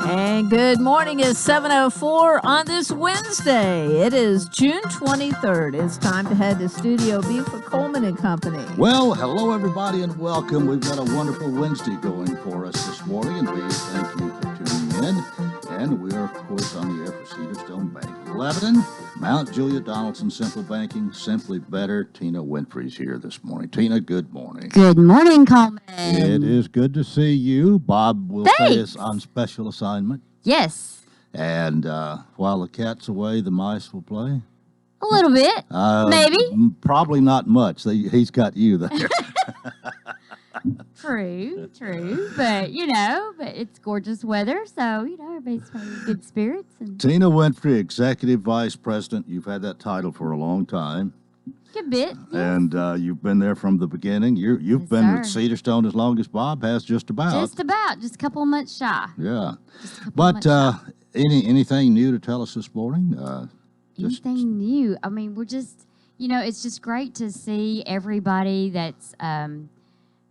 And good morning. It's 7:04 on this Wednesday. It is June 23rd. It's time to head to Studio B for Coleman and Company. Well, hello, everybody, and welcome. We've got a wonderful Wednesday going for us this morning, and we thank you for tuning in. And we are, of course, on the air for Cedarstone Bank, Lebanon, Mount Juliet, Donaldson, Simple Banking, Simply Better. Tina Winfrey's here this morning. Tina, good morning. Good morning, Coleman. It is good to see you. Bob will say is on special assignment. Yes. And while the cat's away, the mice will play. A little bit, maybe. Probably not much. He's got you there. True. But, but it's gorgeous weather, so, everybody's in good spirits. And Tina Winfrey, Executive Vice President. You've had that title for a long time. Good bit. Yes. And you've been there from the beginning. You've been with Cedarstone as long as Bob has, just about. Just a couple of months shy. Yeah. But anything new to tell us this morning? Anything new? I mean, we're just, it's just great to see everybody that's,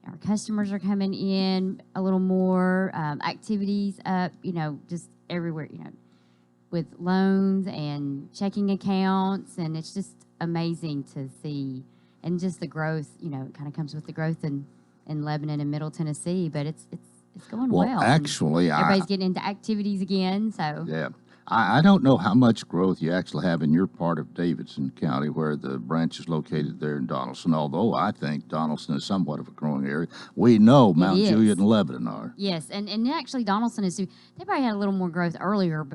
our customers are coming in a little more, activities up, just everywhere, with loans and checking accounts. And it's just amazing to see. And just the growth, it kind of comes with the growth in Lebanon and Middle Tennessee. But it's going well. Well, actually, everybody's getting into activities again. So yeah. I don't know how much growth you actually have in your part of Davidson County where the branch is located there in Donaldson, although I think Donaldson is somewhat of a growing area. We know Mount Juliet and Lebanon are. Yes, and actually Donaldson they probably had a little more growth earlier,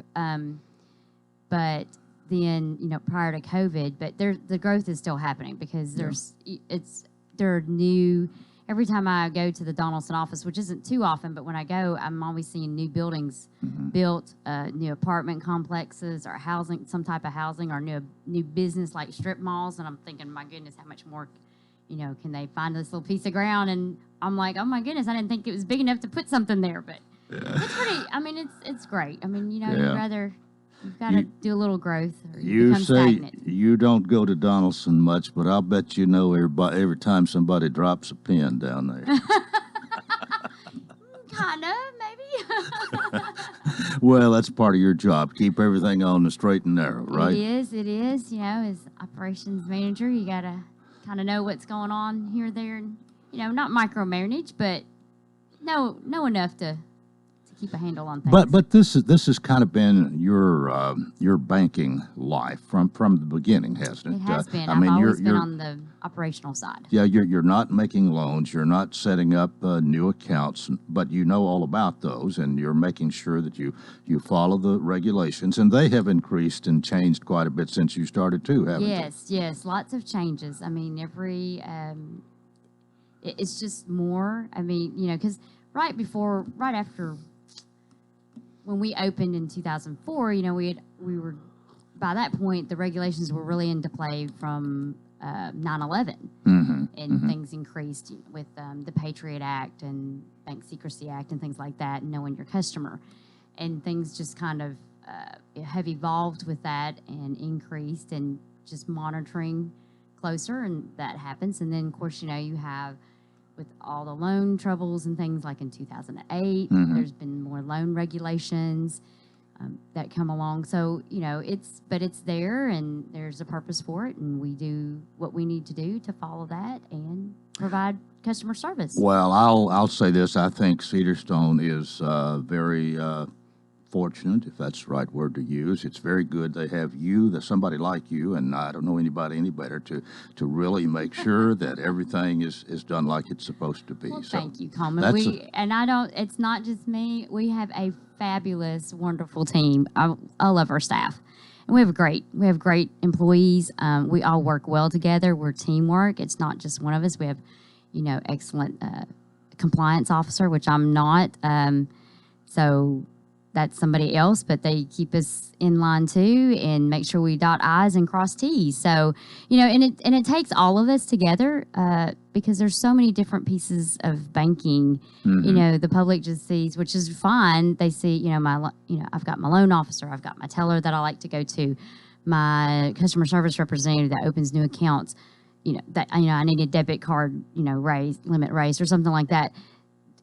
but then, prior to COVID, but the growth is still happening because there are new. Every time I go to the Donaldson office, which isn't too often, but when I go, I'm always seeing new buildings built, new apartment complexes or housing, some type of housing or new business like strip malls. And I'm thinking, my goodness, how much more, can they find this little piece of ground? And I'm like, oh my goodness, I didn't think it was big enough to put something there. But it's pretty, it's great. I mean, you've got to do a little growth or you become stagnant. You don't go to Donaldson much, but I'll bet every time somebody drops a pin down there. Kind of, maybe. Well, that's part of your job. Keep everything on the straight and narrow, right? It is. As operations manager, you got to kind of know what's going on here, there, and, not micromanage, but know enough to keep a handle on things. But this has kind of been your banking life from the beginning, hasn't it? It has been. I've always been on the operational side. Yeah, you're not making loans, you're not setting up new accounts, but you know all about those, and you're making sure that you follow the regulations, and they have increased and changed quite a bit since you started too, haven't they? Yes, lots of changes. I mean, it's just more. I mean, because right after. When we opened in 2004, we were by that point the regulations were really into play from 9/11, and things increased with the Patriot Act and Bank Secrecy Act and things like that, and knowing your customer, and things just kind of have evolved with that and increased, and just monitoring closer, and that happens, and then of course you have. With all the loan troubles and things like in 2008, there's been more loan regulations that come along. So, it's there and there's a purpose for it. And we do what we need to do to follow that and provide customer service. Well, I'll say this. I think Cedarstone is very fortunate, if that's the right word to use. It's very good they have somebody like you, and I don't know anybody any better to really make sure that everything is done like it's supposed to be. Well, thank you, Coleman. It's not just me. We have a fabulous, wonderful team. I love our staff. And we have great employees. We all work well together. We're teamwork. It's not just one of us. We have, excellent compliance officer, which I'm not. So that's somebody else, but they keep us in line too and make sure we dot I's and cross T's. So, and it takes all of us together because there's so many different pieces of banking. The public just sees, which is fine. They see, I've got my loan officer, I've got my teller that I like to go to, my customer service representative that opens new accounts. I need a debit card, limit raised or something like that.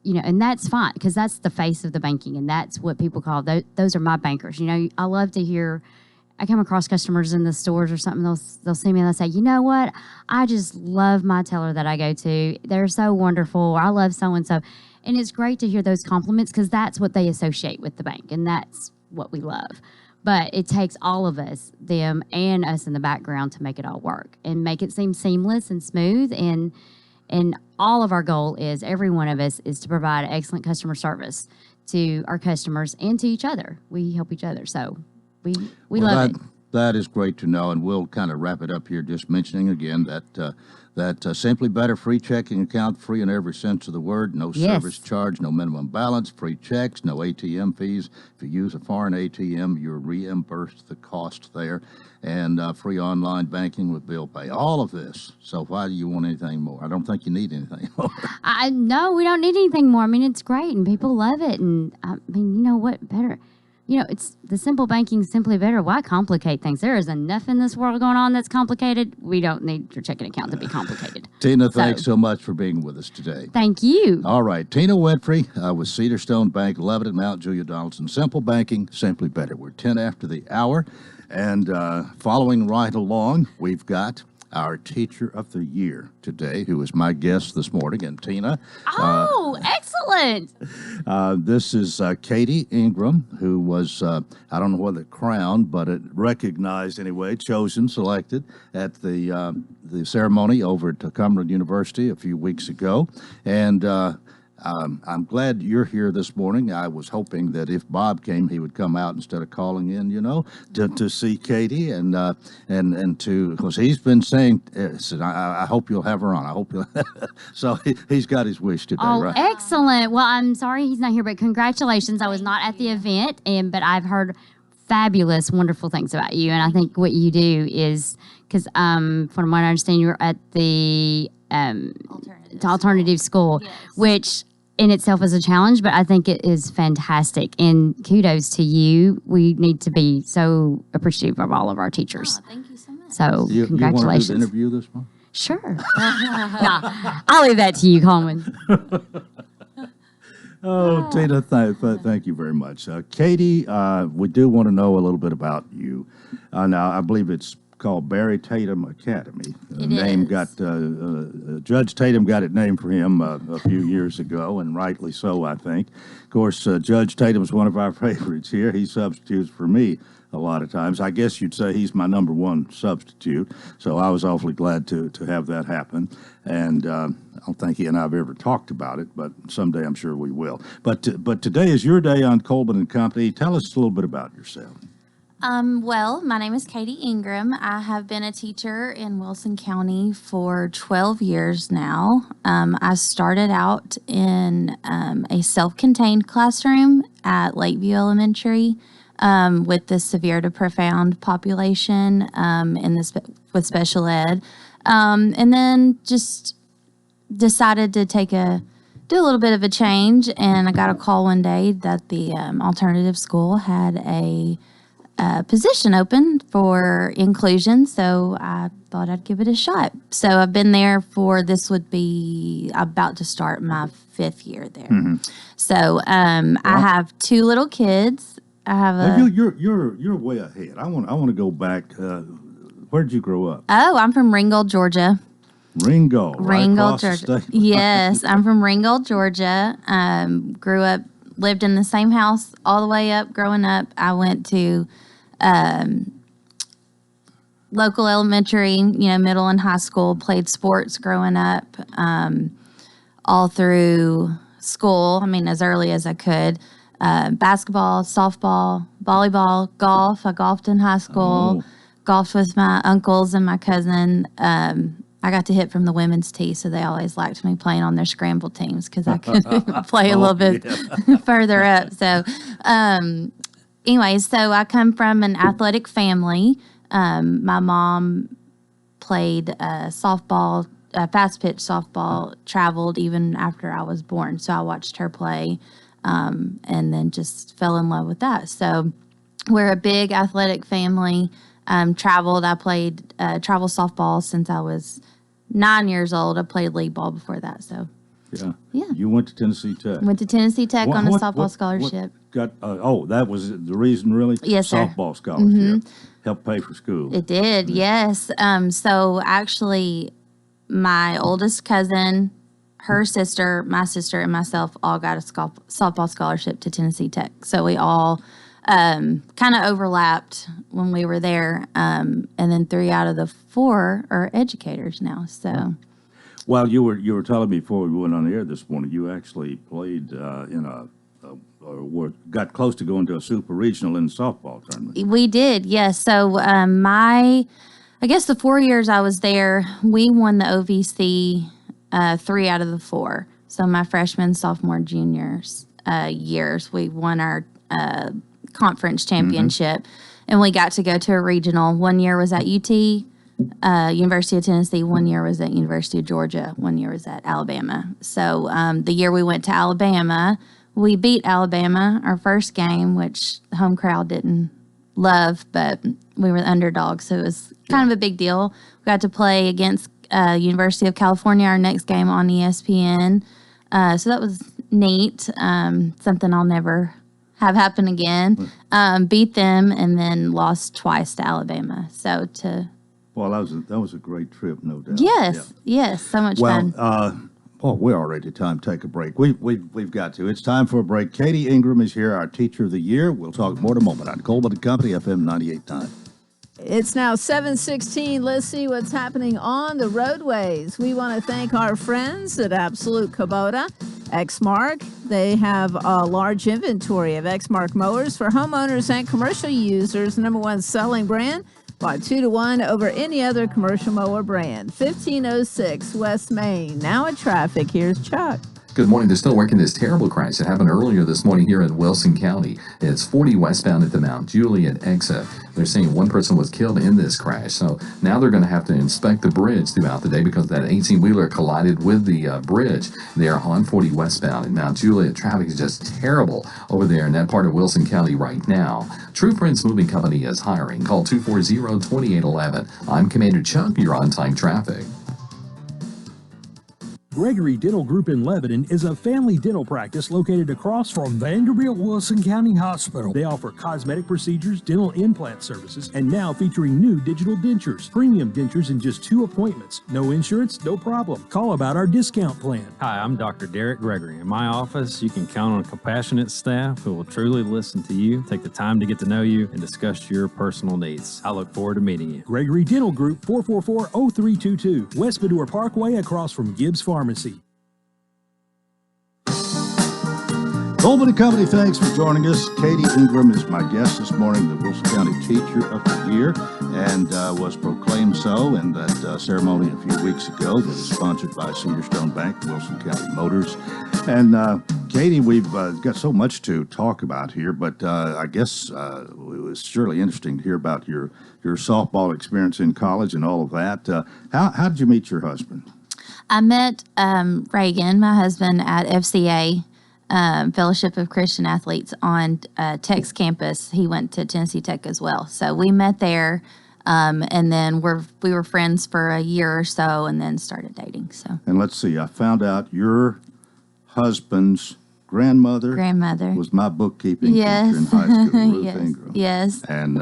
and that's fine because that's the face of the banking, and that's what people call those are my bankers. I love to hear. I come across customers in the stores or something. They'll see me and they'll say, "You know what? I just love my teller that I go to. They're so wonderful. Or, I love so and so," and it's great to hear those compliments because that's what they associate with the bank, and that's what we love. But it takes all of us, them and us in the background, to make it all work and make it seem seamless and smooth. And all of our goal is, every one of us, is to provide excellent customer service to our customers and to each other. We help each other, so we love it. That is great to know, and we'll kind of wrap it up here just mentioning again that Simply Better free checking account, free in every sense of the word, no service charge, no minimum balance, free checks, no ATM fees. If you use a foreign ATM, you're reimbursed the cost there, and free online banking with bill pay. All of this. So why do you want anything more? I don't think you need anything more. No, we don't need anything more. I mean, it's great, and people love it, and I mean, you know what, better. It's the simple banking, Simply Better. Why complicate things? There is enough in this world going on that's complicated. We don't need your checking account to be complicated. Tina, thanks so much for being with us today. Thank you. All right. Tina Winfrey with Cedarstone Bank, Lebanon, Mount Julia, Donaldson. Simple banking, Simply Better. We're 10 after the hour. And following right along, we've got our Teacher of the Year today, who is my guest this morning, and Tina. Oh, excellent. This is Katie Ingram, who was, I don't know whether crowned, but recognized anyway, chosen, selected at the ceremony over at Cumberland University a few weeks ago. And I'm glad you're here this morning. I was hoping that if Bob came, he would come out instead of calling in, to see Katie and to, because he's been saying, I hope you'll have her on. I hope you'll. So he's got his wish today, Oh, right? excellent. Well, I'm sorry he's not here, but congratulations. I was not at the event, but I've heard fabulous, wonderful things about you. And I think what you do is, because from what I understand, you're at the alternative school, Yes. which in itself is a challenge, but I think it is fantastic. And kudos to you. We need to be so appreciative of all of our teachers. Oh, thank you so much. So You want to do congratulations. the interview this morning? Sure. Nah, I'll leave that to you, Coleman. Oh, Tina, thank you very much. Katie, we do want to know a little bit about you. Now, I believe it's called Barry Tatum Academy. It name is. got Judge Tatum got it named for him a few years ago, and rightly so, I think. Of course, Judge Tatum is one of our favorites here. He substitutes for me a lot of times. I guess you'd say he's my number one substitute, so I was awfully glad to have that happen. And I don't think he and I have ever talked about it, but someday I'm sure we will. But today is your day on Coleman and Company. Tell us a little bit about yourself. Well, my name is Katie Ingram. I have been a teacher in Wilson County for 12 years now. I started out in a self-contained classroom at Lakeview Elementary with the severe to profound population with special ed. And then just decided to do a little bit of a change, and I got a call one day that the alternative school had a position open for inclusion, so I thought I'd give it a shot. So I've been there this would be about to start my 5th year there. Mm-hmm. So I have 2 little kids. I have Well, you're way ahead. I want to go back. Where did you grow up? I'm from Ringgold, Georgia. Ringgold, right Ringgold, across the Georgia. state. Yes, I'm from Ringgold, Georgia. Grew up, lived in the same house all the way up. Growing up, I went to local elementary, middle and high school. Played sports growing up, all through school. I mean, as early as I could. Basketball, softball, volleyball, golf. I golfed in high school. Golfed with my uncles and my cousin. I got to hit from the women's tee, so they always liked me playing on their scramble teams because I could play a little bit further up. So, anyways, so I come from an athletic family. My mom played softball, fast pitch softball, traveled even after I was born. So I watched her play and then just fell in love with that. So we're a big athletic family. Traveled. I played travel softball since I was 9 years old. I played league ball before that. So Yeah. Yeah. You went to Tennessee Tech. Went to Tennessee Tech on a softball scholarship. That was the reason, really? Yes, sir. Softball scholarship. Helped pay for school. It did, yes. So actually, my oldest cousin, her sister, my sister, and myself all got a softball scholarship to Tennessee Tech. So we all kind of overlapped when we were there. And then 3 out of the 4 are educators now. So. Well, you were telling me before we went on the air this morning, you actually played got close to going to a super regional in the softball tournament. We did, yes. So I guess the 4 years I was there, we won the OVC 3 out of the 4. So my freshman, sophomore, juniors years, we won our conference championship, and we got to go to a regional. 1 year was at UT, University of Tennessee. 1 year was at University of Georgia. 1 year was at Alabama. So the year we went to Alabama, we beat Alabama our first game, which the home crowd didn't love, but we were the underdogs, so it was kind of a big deal. We got to play against University of California our next game on ESPN. So that was neat, something I'll never have happen again. Beat them and then lost twice to Alabama. Well, that was a great trip, no doubt. Yes, so much fun. We're already time to take a break. We've got to. It's time for a break. Katie Ingram is here, our Teacher of the Year. We'll talk more in a moment on Coleman & Company, FM 98.9. It's now 7:16. Let's see what's happening on the roadways. We want to thank our friends at Absolute Kubota, Exmark. They have a large inventory of Exmark mowers for homeowners and commercial users. #1 selling brand. By 2 to 1 over any other commercial mower brand. 1506 West Main. Now in traffic, here's Chuck. Good morning. They're still working this terrible crash that happened earlier this morning here in Wilson County. It's 40 westbound at the Mount Juliet exit. They're saying one person was killed in this crash. So now they're going to have to inspect the bridge throughout the day because that 18-wheeler collided with the bridge there on 40 westbound in Mount Juliet. Traffic is just terrible over there in that part of Wilson County right now. True Friends Moving Company is hiring. Call 240-2811. I'm Commander Chuck. You're on time traffic. Gregory Dental Group in Lebanon is a family dental practice located across from Vanderbilt Wilson County Hospital. They offer cosmetic procedures, dental implant services, and now featuring new digital dentures. Premium dentures in just 2 appointments. No insurance, no problem. Call about our discount plan. Hi, I'm Dr. Derek Gregory. In my office, you can count on a compassionate staff who will truly listen to you, take the time to get to know you, and discuss your personal needs. I look forward to meeting you. Gregory Dental Group, 444-0322, West Bador Parkway across from Gibbs Pharmacy. Coleman & Company, thanks for joining us. Katie Ingram is my guest this morning, the Wilson County Teacher of the Year, and was proclaimed so in that ceremony a few weeks ago that is sponsored by Cedar Stone Bank, Wilson County Motors. And Katie, we've got so much to talk about here, but I guess it was surely interesting to hear about your softball experience in college and all of that. How did you meet your husband? I met Reagan, my husband, at FCA, Fellowship of Christian Athletes on Tech's campus. He went to Tennessee Tech as well. So we met there, and then we were friends for a year or so and then started dating. So. And let's see, I found out your husband's grandmother was my bookkeeping teacher in high school, Ruth Ingram. Yes. And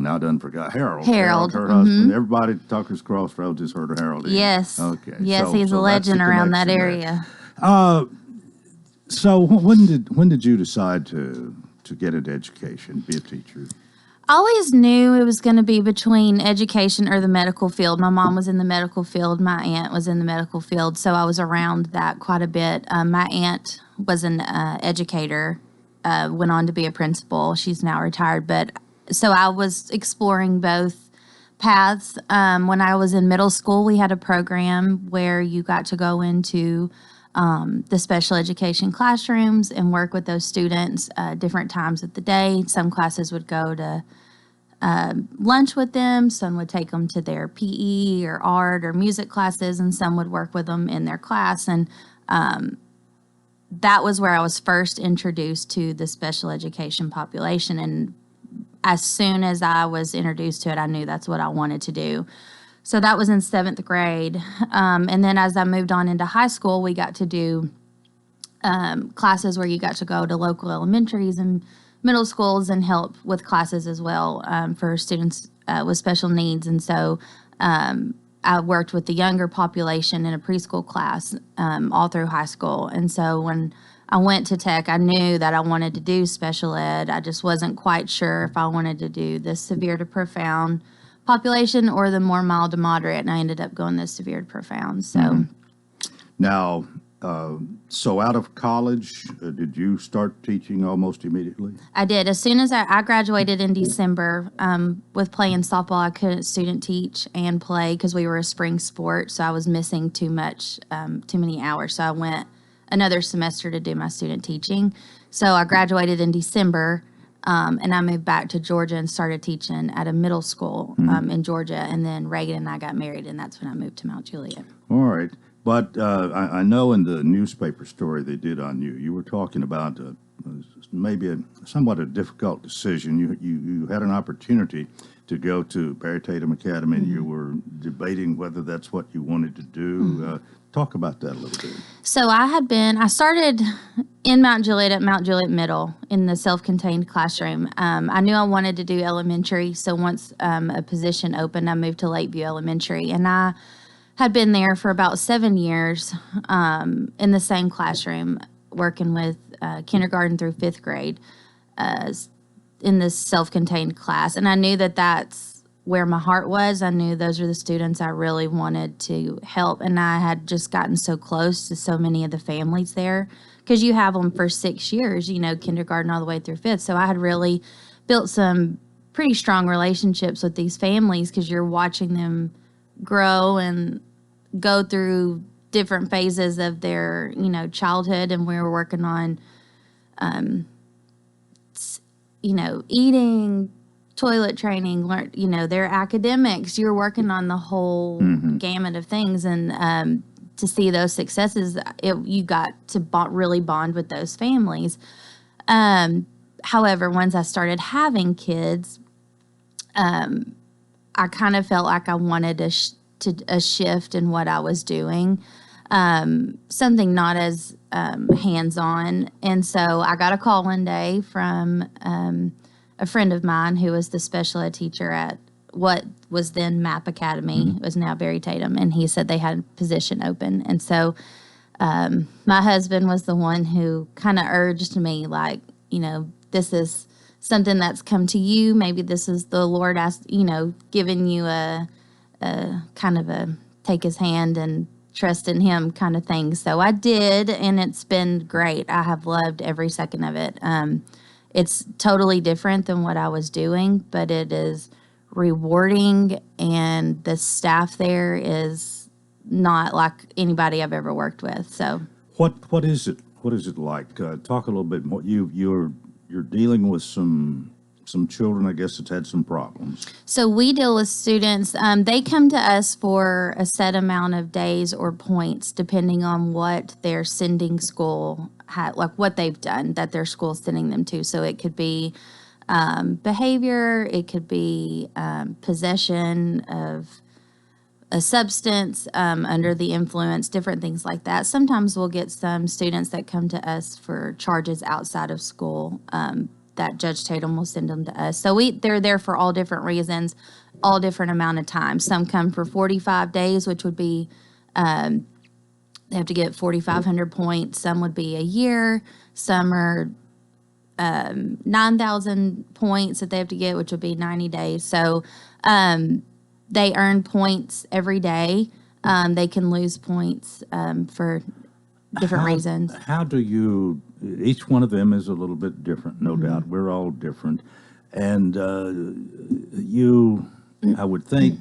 now I done forgot Harold. Harold, her husband. Everybody at Tucker's Crossroads just heard of Harold. Yes. Okay. Yes, he's a legend around that area. So when did you decide to get into education, be a teacher? I always knew it was going to be between education or the medical field. My mom was in the medical field. My aunt was in the medical field, so I was around that quite a bit. My aunt was an educator, went on to be a principal. She's now retired, but so I was exploring both paths. When I was in middle school, we had a program where you got to go into the special education classrooms and work with those students different times of the day. Some classes would go to lunch with them. Some would take them to their PE or art or music classes, and some would work with them in their class. And that was where I was first introduced to the special education population. And as soon as I was introduced to it, I knew that's what I wanted to do. So that was in 7th grade. And then as I moved on into high school, we got to do classes where you got to go to local elementaries and middle schools and help with classes as well for students with special needs. And so I worked with the younger population in a preschool class all through high school. And so when I went to Tech, I knew that I wanted to do special ed. I just wasn't quite sure if I wanted to do the severe to profound population or the more mild to moderate, and I ended up going the severe to profound. So Now, so out of college, did you start teaching almost immediately? I did. As soon as I graduated in December, with playing softball, I couldn't student teach and play because we were a spring sport, so I was missing too many hours. So I went another semester to do my student teaching. So I graduated in December, and I moved back to Georgia and started teaching at a middle school in Georgia. And then Reagan and I got married, and that's when I moved to Mount Juliet. All right. But I know in the newspaper story they did on you, you were talking about maybe somewhat a difficult decision. You had an opportunity to go to Barry Tatum Academy, and you were debating whether that's what you wanted to do. Talk about that a little bit. So I started in Mount Juliet at Mount Juliet Middle in the self-contained classroom. I knew I wanted to do elementary, so once a position opened, I moved to Lakeview Elementary, and I had been there for about 7 years in the same classroom, working with kindergarten through 5th grade in this self-contained class. And I knew that that's where my heart was. I knew those are the students I really wanted to help. And I had just gotten so close to so many of the families there because you have them for 6 years, kindergarten all the way through 5th. So I had really built some pretty strong relationships with these families because you're watching them grow and go through different phases of their, childhood. And we were working on, eating, toilet training, their academics. You're working on the whole gamut of things. And to see those successes, you got to really bond with those families. However, once I started having kids, I kind of felt like I wanted a shift in what I was doing, something not as hands-on. And so I got a call one day from a friend of mine who was the special ed teacher at what was then MAP Academy. It was now Barry Tatum, and he said they had a position open. And so my husband was the one who kind of urged me, like, this is something that's come to you. Maybe this is the Lord giving you a kind of a take his hand and trust in him kind of thing. So I did, and it's been great. I have loved every second of it. It's totally different than what I was doing, but it is rewarding, and the staff there is not like anybody I've ever worked with. So What is it? What is it like? Talk a little bit more. You're dealing with some children, I guess, that's had some problems. So we deal with students. They come to us for a set amount of days or points, depending on what their sending school like what they've done that their school's sending them to. So it could be behavior, it could be possession of a substance under the influence, different things like that. Sometimes we'll get some students that come to us for charges outside of school that Judge Tatum will send them to us. So they're there for all different reasons, all different amount of time. Some come for 45 days, which would be, they have to get 4,500 points. Some would be a year. Some are 9,000 points that they have to get, which would be 90 days. So they earn points every day. They can lose points for different reasons. How do you, each one of them is a little bit different, no doubt. We're all different. And I would think,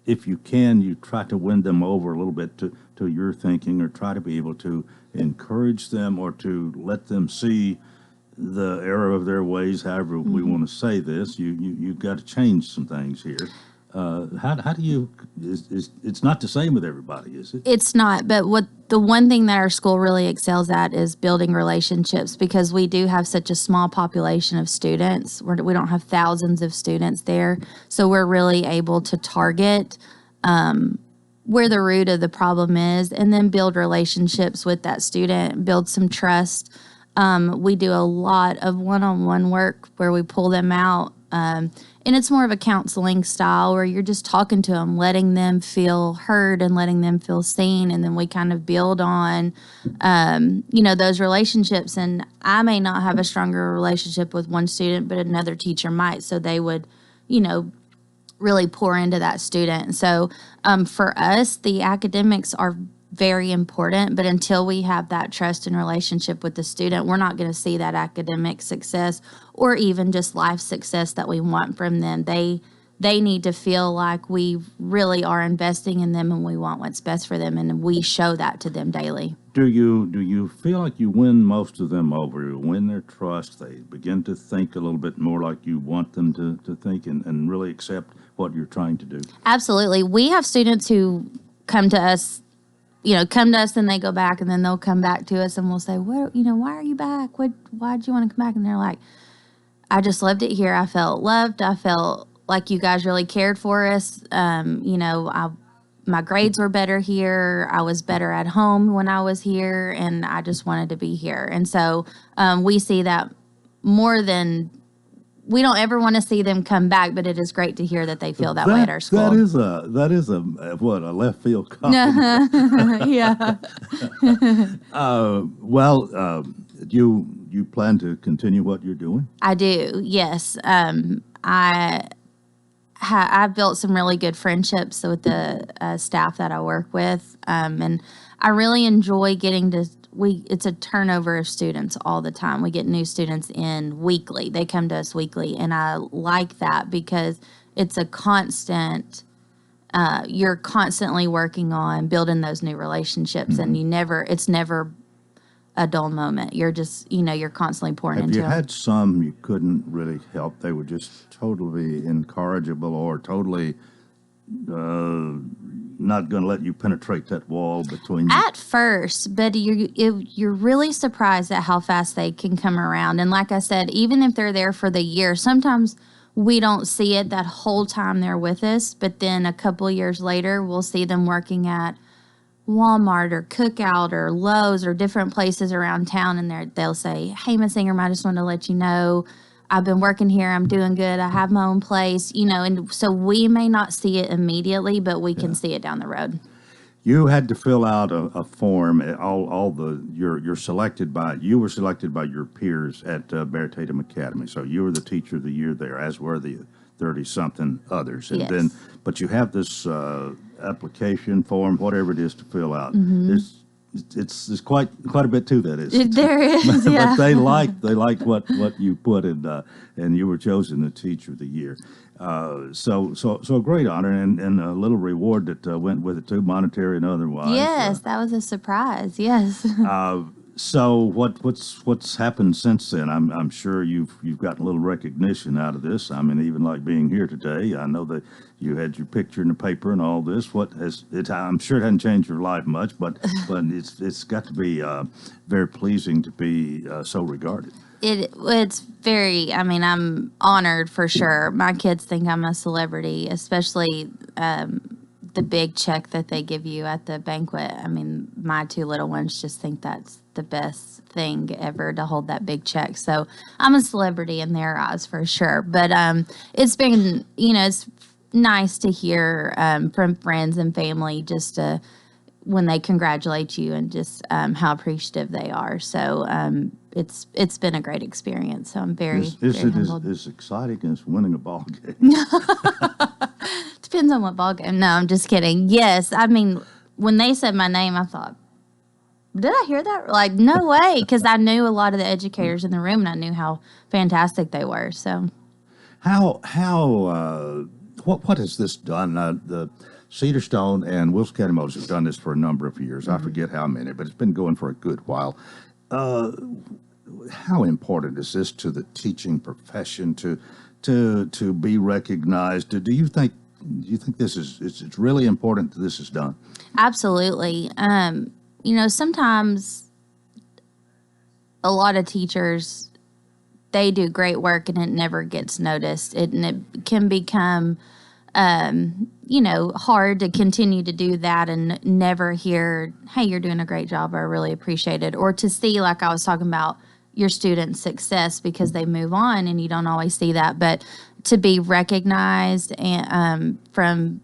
if you can, you try to win them over a little bit to your thinking, or try to be able to encourage them or to let them see the error of their ways, however we want to say this. You've got to change some things here. How do you, it's not the same with everybody, is it? It's not, but the one thing that our school really excels at is building relationships, because we do have such a small population of students. We don't have thousands of students there, so we're really able to target where the root of the problem is, and then build relationships with that student, build some trust. We do a lot of one-on-one work where we pull them out. And it's more of a counseling style where you're just talking to them, letting them feel heard and letting them feel seen. And then we kind of build on, those relationships. And I may not have a stronger relationship with one student, but another teacher might. So they would, really pour into that student. So for us, the academics are very important, but until we have that trust and relationship with the student, we're not going to see that academic success or even just life success that we want from them. They need to feel like we really are investing in them and we want what's best for them, and we show that to them daily. Do you feel like you win most of them over? You win their trust. They begin to think a little bit more like you want them to think and really accept what you're trying to do? Absolutely. We have students who come to us and they go back, and then they'll come back to us and we'll say, why are you back? Why'd you want to come back? And they're like, I just loved it here. I felt loved. I felt like you guys really cared for us. My grades were better here. I was better at home when I was here, and I just wanted to be here. And so we see that more than we don't ever want to see them come back, but it is great to hear that they feel that way at our school. That is a left field comment. Yeah. You plan to continue what you're doing? I do. Yes. I've built some really good friendships with the staff that I work with, and I really enjoy getting to. It's a turnover of students all the time. We get new students in weekly. They come to us weekly, and I like that because it's a constant. You're constantly working on building those new relationships, and it's never a dull moment. You're just, you're constantly pouring into them. Have you had some you couldn't really help? They were just totally incorrigible or totally not going to let you penetrate that wall between you? At first, but you're really surprised at how fast they can come around. And like I said, even if they're there for the year, sometimes we don't see it that whole time they're with us, but then a couple years later, we'll see them working at Walmart or Cookout or Lowe's or different places around town, and they'll say, hey, Miss Ingram, I just want to let you know I've been working here. I'm doing good. I have my own place, and so we may not see it immediately, but we can see it down the road. You had to fill out a form. You were selected by your peers at Bear Tatum Academy. So you were the teacher of the year there, as were the 30-something others. And yes. But you have this application form, whatever it is, to fill out. Mm-hmm. There's quite a bit to that. There is, yeah. But they liked what you put in, and you were chosen the teacher of the year. So a great honor and a little reward that went with it too, monetary and otherwise. Yes, that was a surprise. Yes. So what's happened since then? I'm sure you've gotten a little recognition out of this. I mean, even like being here today, I know that you had your picture in the paper and all this. I'm sure it hasn't changed your life much, but it's got to be very pleasing to be so regarded. It's very, I'm honored for sure. My kids think I'm a celebrity, especially the big check that they give you at the banquet. My two little ones just think that's the best thing ever to hold that big check. So I'm a celebrity in their eyes for sure. But it's been, it's nice to hear from friends and family just when they congratulate you and just how appreciative they are. So it's been a great experience. So I'm very humbled. Is exciting as winning a ball game? Depends on what ball game. No, I'm just kidding. Yes, when they said my name, I thought, did I hear that? Like, no way, because I knew a lot of the educators in the room, and I knew how fantastic they were. So, what has this done? The Cedar Stone and Wilson County Motors have done this for a number of years. I forget how many, but it's been going for a good while. How important is this to the teaching profession to be recognized? Do you think this it's really important that this is done? Absolutely. Sometimes a lot of teachers, they do great work and it never gets noticed. It can become hard to continue to do that and never hear, hey, you're doing a great job, I really appreciate it. Or to see, like I was talking about, your students' success because they move on and you don't always see that. But to be recognized and from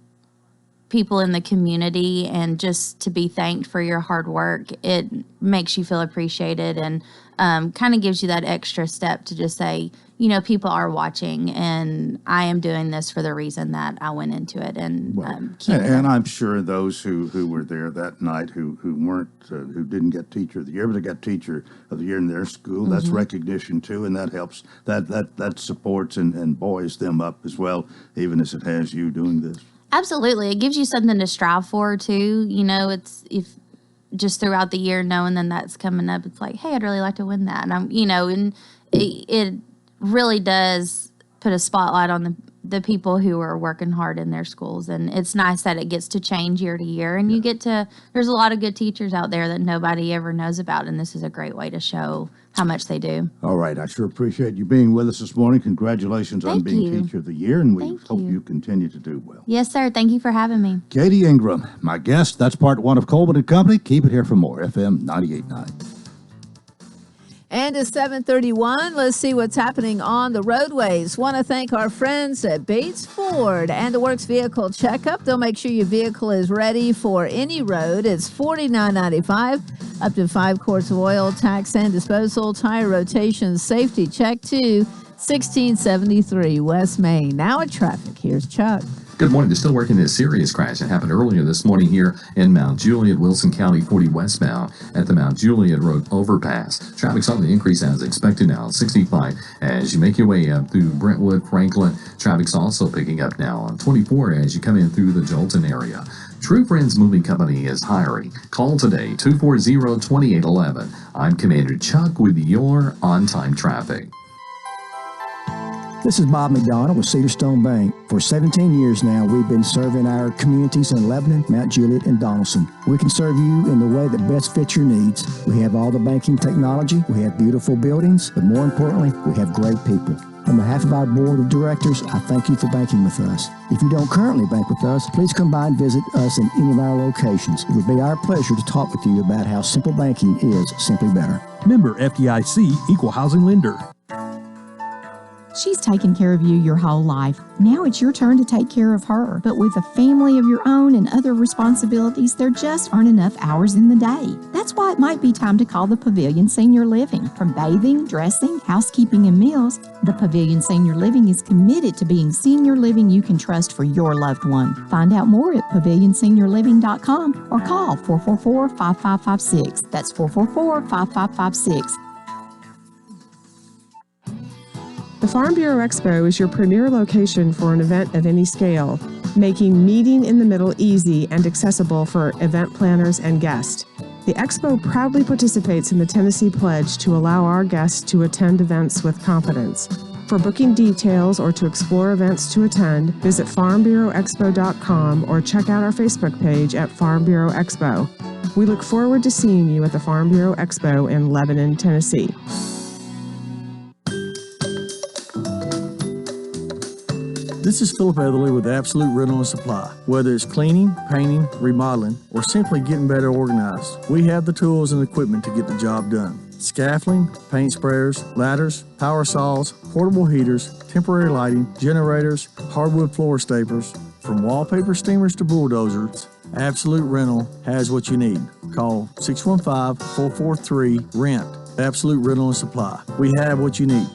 people in the community and just to be thanked for your hard work, it makes you feel appreciated and kind of gives you that extra step to just say, people are watching and I am doing this for the reason that I went into it. And and I'm sure those who were there that night who weren't who didn't get Teacher of the Year, but they got Teacher of the Year in their school, that's recognition too, and that helps, that supports and buoys them up as well, even as it has you doing this. Absolutely. It gives you something to strive for too. It's if just throughout the year knowing then that's coming up, it's like, hey, I'd really like to win that. And and it really does put a spotlight on the people who are working hard in their schools. And it's nice that it gets to change year to year. And you get to, there's a lot of good teachers out there that nobody ever knows about. And this is a great way to show how much they do. All right. I sure appreciate you being with us this morning. Congratulations on being Teacher of the Year. And we hope you continue to do well. Yes, sir. Thank you for having me. Katie Ingram, my guest. That's part one of Coleman and Company. Keep it here for more. FM 98.9. And it's 7:31. Let's see what's happening on the roadways. Want to thank our friends at Bates Ford and the Works Vehicle Checkup. They'll make sure your vehicle is ready for any road. It's $49.95, up to 5 quarts of oil, tax and disposal, tire rotation, safety check too. 1673 West Main. Now at traffic. Here's Chuck. Good morning. They're still working this serious crash that happened earlier this morning here in Mount Juliet, Wilson County, 40 westbound at the Mount Juliet Road overpass. Traffic's on the increase as expected now at 65 as you make your way up through Brentwood, Franklin. Traffic's also picking up now on 24 as you come in through the Jolton area. True Friends Moving Company is hiring. Call today, 240-2811. I'm Commander Chuck with your on-time traffic. This is Bob McDonald with Cedarstone Bank. For 17 years now, we've been serving our communities in Lebanon, Mount Juliet, and Donaldson. We can serve you in the way that best fits your needs. We have all the banking technology, we have beautiful buildings, but more importantly, we have great people. On behalf of our board of directors, I thank you for banking with us. If you don't currently bank with us, please come by and visit us in any of our locations. It would be our pleasure to talk with you about how simple banking is simply better. Member FDIC, Equal Housing Lender. She's taken care of you your whole life. Now it's your turn to take care of her. But with a family of your own and other responsibilities, there just aren't enough hours in the day. That's why it might be time to call the Pavilion Senior Living. From bathing, dressing, housekeeping, and meals, the Pavilion Senior Living is committed to being senior living you can trust for your loved one. Find out more at pavilionseniorliving.com or call 444-5556. That's 444-5556. The Farm Bureau Expo is your premier location for an event of any scale, making meeting in the middle easy and accessible for event planners and guests. The Expo proudly participates in the Tennessee Pledge to allow our guests to attend events with confidence. For booking details or to explore events to attend, visit farmbureauexpo.com or check out our Facebook page at Farm Bureau Expo. We look forward to seeing you at the Farm Bureau Expo in Lebanon, Tennessee. This is Philip Etherly with Absolute Rental and Supply. Whether it's cleaning, painting, remodeling, or simply getting better organized, we have the tools and equipment to get the job done. Scaffolding, paint sprayers, ladders, power saws, portable heaters, temporary lighting, generators, hardwood floor staplers, from wallpaper steamers to bulldozers, Absolute Rental has what you need. Call 615-443-RENT. Absolute Rental and Supply. We have what you need.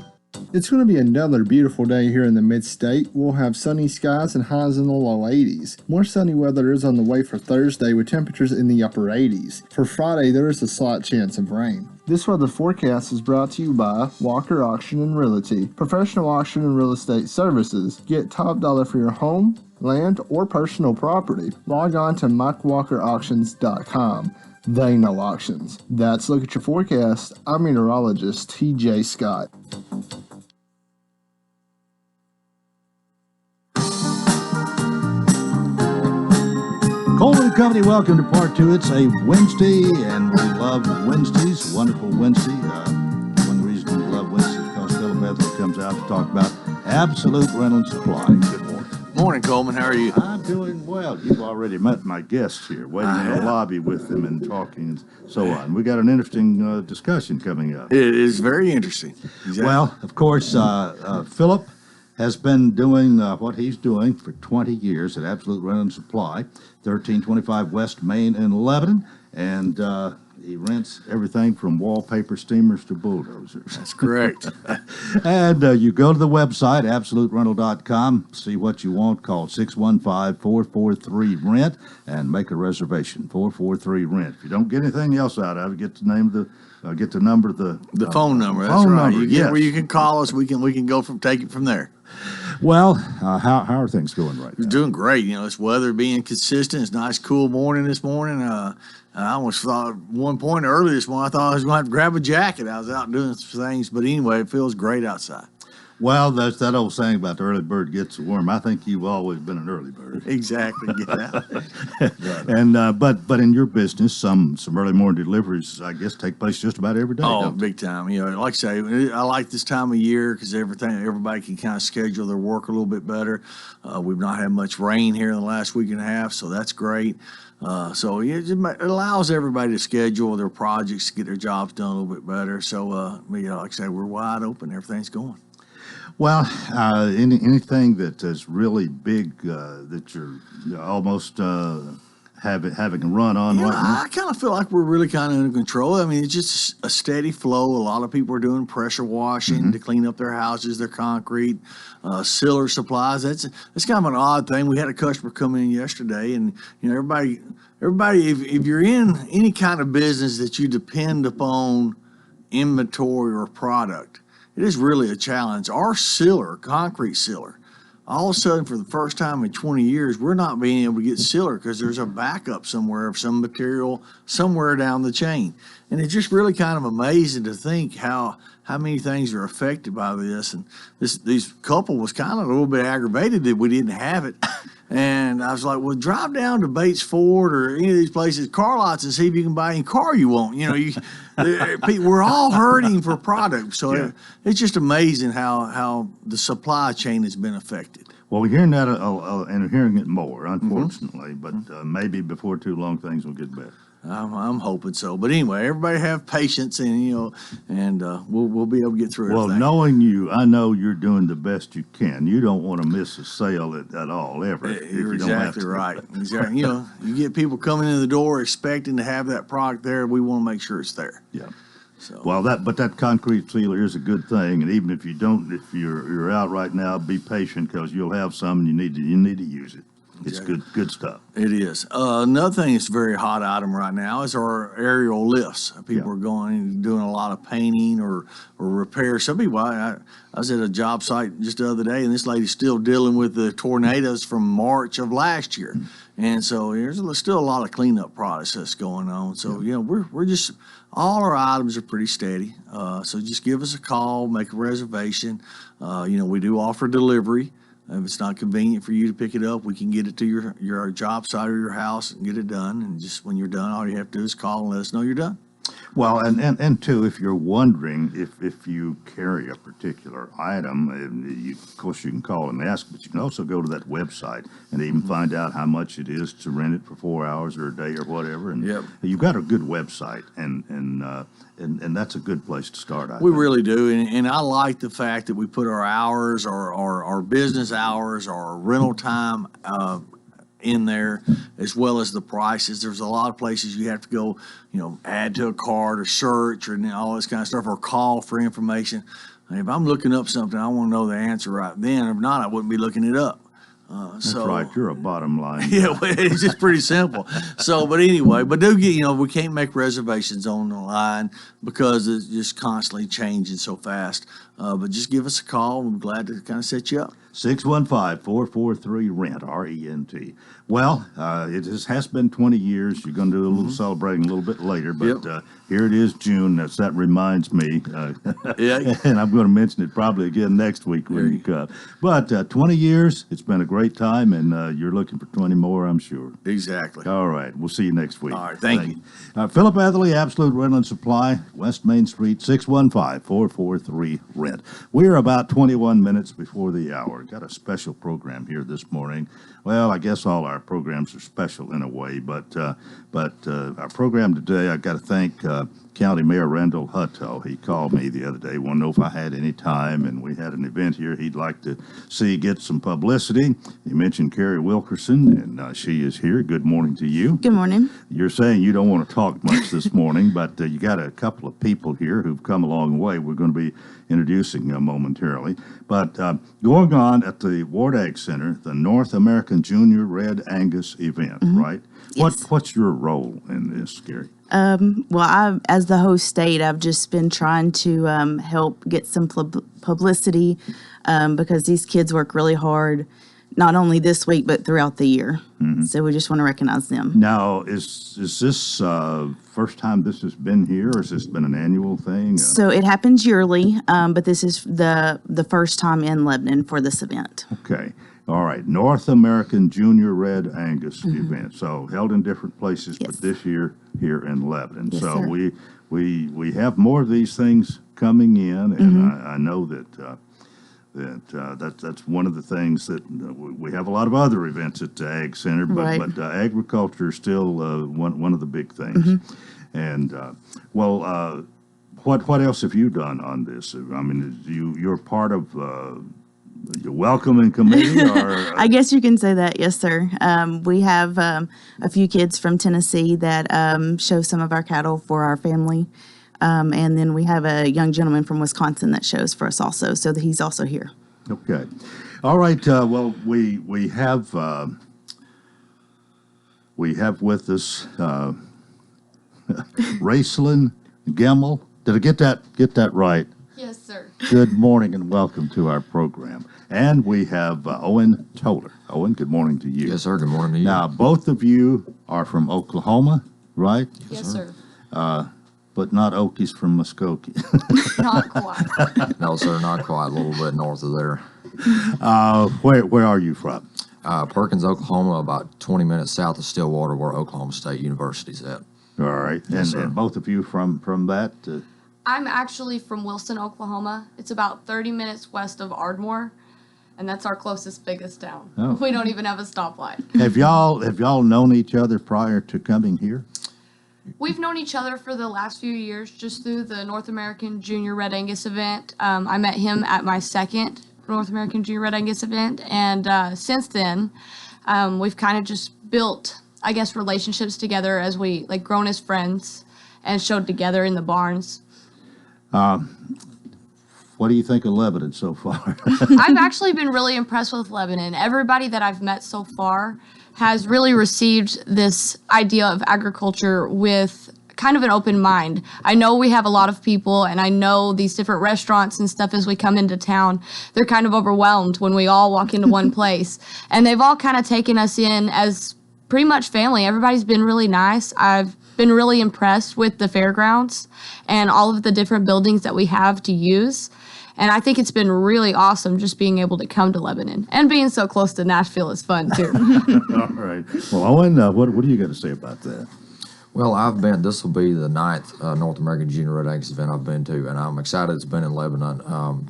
It's going to be another beautiful day here in the mid-state. We'll have sunny skies and highs in the low 80s. More sunny weather is on the way for Thursday with temperatures in the upper 80s. For Friday, there is a slight chance of rain. This weather forecast is brought to you by Walker Auction and Realty. Professional auction and real estate services. Get top dollar for your home, land, or personal property. Log on to MikeWalkerAuctions.com. They know auctions. That's Look at Your Forecast. I'm meteorologist TJ Scott. Coleman Company, welcome to part two. It's a Wednesday, and we love Wednesdays. Wonderful Wednesday. One reason we love Wednesdays is because Philip Etherly comes out to talk about Absolute Rental and Supply. Good morning. Morning, Coleman. How are you? I'm doing well. You've already met my guests here, waiting in the lobby with them and talking and so on. We got an interesting discussion coming up. It is very interesting. Exactly. Well, of course, Philip has been doing what he's doing for 20 years at Absolute Rent and Supply, 1325 West Main in Lebanon, and he rents everything from wallpaper steamers to bulldozers. That's correct. And you go to the website, absoluterental.com, see what you want, call 615-443-RENT, and make a reservation, 443-RENT. If you don't get anything else out of it, get the name of the, get the number of the phone number. That's phone right. number, You get yes. where you can call us. We can go take it from there. Well, how are things going right now? It's doing great. You know, this weather being consistent. It's a nice, cool morning this morning. I almost thought at one point early this morning, I thought I was going to have to grab a jacket. I was out doing some things, but anyway, it feels great outside. Well, that's that old saying about the early bird gets the worm. I think you've always been an early bird. Exactly. Get out. And but in your business, some early morning deliveries, I guess, take place just about every day. Oh, don't they? big time. You know, like I say, I like this time of year because everybody can kind of schedule their work a little bit better. We've not had much rain here in the last week and a half, so that's great. So it allows everybody to schedule their projects to get their jobs done a little bit better. So, like I say, we're wide open. Everything's going. Well, anything that is really big that you're almost having a run on right now? I kind of feel like we're really kind of under control. I mean, it's just a steady flow. A lot of people are doing pressure washing to clean up their houses, their concrete, sealer supplies. That's kind of an odd thing. We had a customer come in yesterday, and you know, everybody, if you're in any kind of business that you depend upon inventory or product, it is really a challenge. Our sealer, concrete sealer, all of a sudden, for the first time in 20 years, we're not being able to get sealer because there's a backup somewhere of some material somewhere down the chain. And it's just really kind of amazing to think how many things are affected by this. And this couple was kind of a little bit aggravated that we didn't have it. And I was like, well, drive down to Bates Ford or any of these places, car lots, and see if you can buy any car you want. You know, we're all hurting for product. So it's just amazing how the supply chain has been affected. Well, we're hearing that and we're hearing it more, unfortunately. But maybe before too long, things will get better. I'm hoping so. But anyway, everybody have patience, and we'll be able to get through Well, everything. knowing you, I know you're doing the best you can. You don't want to miss a sale at all, ever. You're exactly right. Exactly. You know, you get people coming in the door expecting to have that product there. We want to make sure it's there. Yeah. So. Well, that concrete sealer is a good thing, and even if you don't, if you're out right now, be patient because you'll have some, and you need to use it. It's good stuff. It is. Another thing that's a very hot item right now is our aerial lifts. People are going and doing a lot of painting or repair. Some people, I was at a job site just the other day, and this lady's still dealing with the tornadoes from March of last year. And so there's still a lot of cleanup process going on. So, you know, we're just, all our items are pretty steady. So just give us a call, make a reservation. You know, we do offer delivery. If it's not convenient for you to pick it up, we can get it to your job site or your house and get it done. And just when you're done, all you have to do is call and let us know you're done. Well, and too, if you're wondering if you carry a particular item, of course you can call and ask, but you can also go to that website and even find out how much it is to rent it for 4 hours or a day or whatever. And you've got a good website, and that's a good place to start. I We think. really do, and I like the fact that we put our hours, our business hours, our rental time in there, as well as the prices. There's a lot of places you have to go, you know, add to a cart or search or all this kind of stuff, or call for information. If I'm looking up something, I want to know the answer right then. If not, I wouldn't be looking it up. That's right. You're a bottom line. Yeah, it's just pretty simple. So, but anyway, do get, you know, we can't make reservations on the line because it's just constantly changing so fast. But just give us a call. We're glad to kind of set you up. 615-443-RENT, R-E-N-T. Well, it has been 20 years. You're going to do a little celebrating a little bit later, but here it is, June. That reminds me. And I'm going to mention it probably again next week when you come. But 20 years, it's been a great time, and you're looking for 20 more, I'm sure. Exactly. All right. We'll see you next week. All right. Thank you. Philip Atherley, Absolute Rental and Supply, West Main Street, 615-443-RENT. We are about 21 minutes before the hour. got a special program here this morning. Well, I guess all our programs are special in a way, but our program today, I got to thank County Mayor Randall Hutto. He called me the other day, wanted to know if I had any time, and we had an event here he'd like to see get some publicity. He mentioned Carrie Wilkerson, and she is here. Good morning to you. Good morning. You're saying you don't want to talk much this morning, but you got a couple of people here who've come a long way. We're going to be introducing momentarily. But going on at the Ward Ag Center, the North American Junior Red Angus event, right? Yes. What's your role in this, Gary? Well, as the host state, I've just been trying to help get some publicity because these kids work really hard, not only this week, but throughout the year. So we just want to recognize them. Now, is this first time this has been here, or has this been an annual thing? So it happens yearly, but this is the first time in Lebanon for this event. Okay. All right. North American Junior Red Angus event. So held in different places, but this year here in Lebanon. Yes, so sir. we have more of these things coming in, and I know that that's one of the things that we have a lot of other events at the Ag Center, but agriculture is still one of the big things. And what else have you done on this? I mean, you're part of your welcoming committee, or I guess you can say that, yes, sir. We have a few kids from Tennessee that show some of our cattle for our family. And then we have a young gentleman from Wisconsin that shows for us also, so that he's also here. Okay. All right. Well, we have with us Raceland Gemmel. Did I get that right? Yes, sir. Good morning and welcome to our program. And we have Owen Toller. Owen, good morning to you. Yes, sir. Good morning to you. Now, both of you are from Oklahoma, right? Yes, sir. But not Okies from Muskogee. Not quite. No, sir, not quite. A little bit north of there. Where are you from? Perkins, Oklahoma, about 20 minutes south of Stillwater, where Oklahoma State University's at. All right. Yes, and both of you from that? I'm actually from Wilson, Oklahoma. It's about 30 minutes west of Ardmore, and that's our closest, biggest town. Oh. We don't even have a stoplight. Have y'all known each other prior to coming here? We've known each other for the last few years just through the North American Junior Red Angus event. I met him at my second North American Junior Red Angus event, and since then, we've kind of just built, I guess, relationships together as we grown as friends and showed together in the barns. What do you think of Lebanon so far? I've actually been really impressed with Lebanon. Everybody that I've met so far has really received this idea of agriculture with kind of an open mind. I know we have a lot of people, and I know these different restaurants and stuff as we come into town, they're kind of overwhelmed when we all walk into one place. And they've all kind of taken us in as pretty much family. Everybody's been really nice. I've been really impressed with the fairgrounds and all of the different buildings that we have to use. And I think it's been really awesome just being able to come to Lebanon. And being so close to Nashville is fun, too. All right. Well, Owen, what do you got to say about that? Well, this will be the 9th North American Junior Red Angus event I've been to, and I'm excited it's been in Lebanon.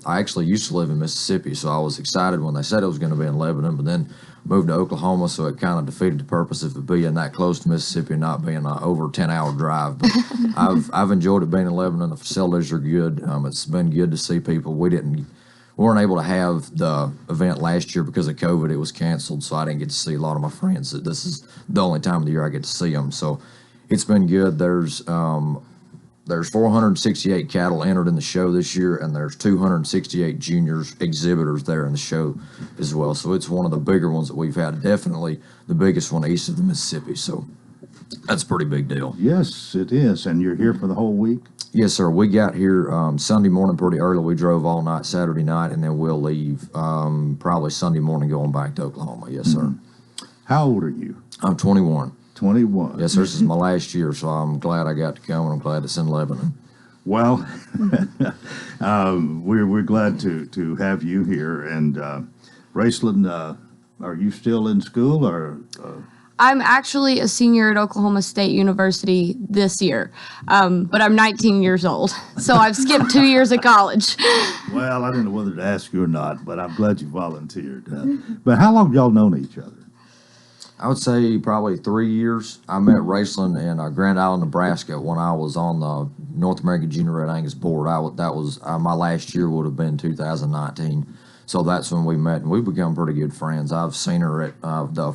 I actually used to live in Mississippi, so I was excited when they said it was going to be in Lebanon, but then moved to Oklahoma, so it kind of defeated the purpose of it being that close to Mississippi and not being an over 10-hour drive. But I've enjoyed it being in Lebanon. The facilities are good. It's been good to see people. We weren't able to have the event last year because of COVID. It was canceled, so I didn't get to see a lot of my friends. This is the only time of the year I get to see them, so it's been good. There's 468 cattle entered in the show this year, and there's 268 juniors exhibitors there in the show as well. So it's one of the bigger ones that we've had. Definitely the biggest one east of the Mississippi. So that's a pretty big deal. Yes, it is. And you're here for the whole week? Yes, sir. We got here Sunday morning pretty early. We drove all night Saturday night, and then we'll leave probably Sunday morning going back to Oklahoma. Yes, sir. How old are you? I'm 21. 21. Yes, sir. This is my last year, so I'm glad I got to come, and I'm glad it's in Lebanon. Well, we're glad to have you here. And Raceland, are you still in school, or? I'm actually a senior at Oklahoma State University this year, but I'm 19 years old, so I've skipped 2 years of college. Well, I didn't know whether to ask you or not, but I'm glad you volunteered. But how long have y'all known each other? I would say probably 3 years. I met Raceland in Grand Island, Nebraska when I was on the North American Junior Red Angus board. That was my last year would have been 2019. So that's when we met, and we've become pretty good friends. I've seen her at the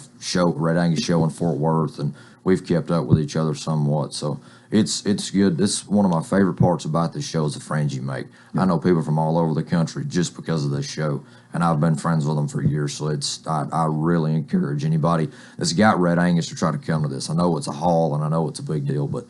Red Angus show in Fort Worth, and we've kept up with each other somewhat. So it's good. It's one of my favorite parts about this show is the friends you make. I know people from all over the country just because of this show, and I've been friends with them for years. So I really encourage anybody that's got Red Angus to try to come to this. I know it's a haul, and I know it's a big deal, but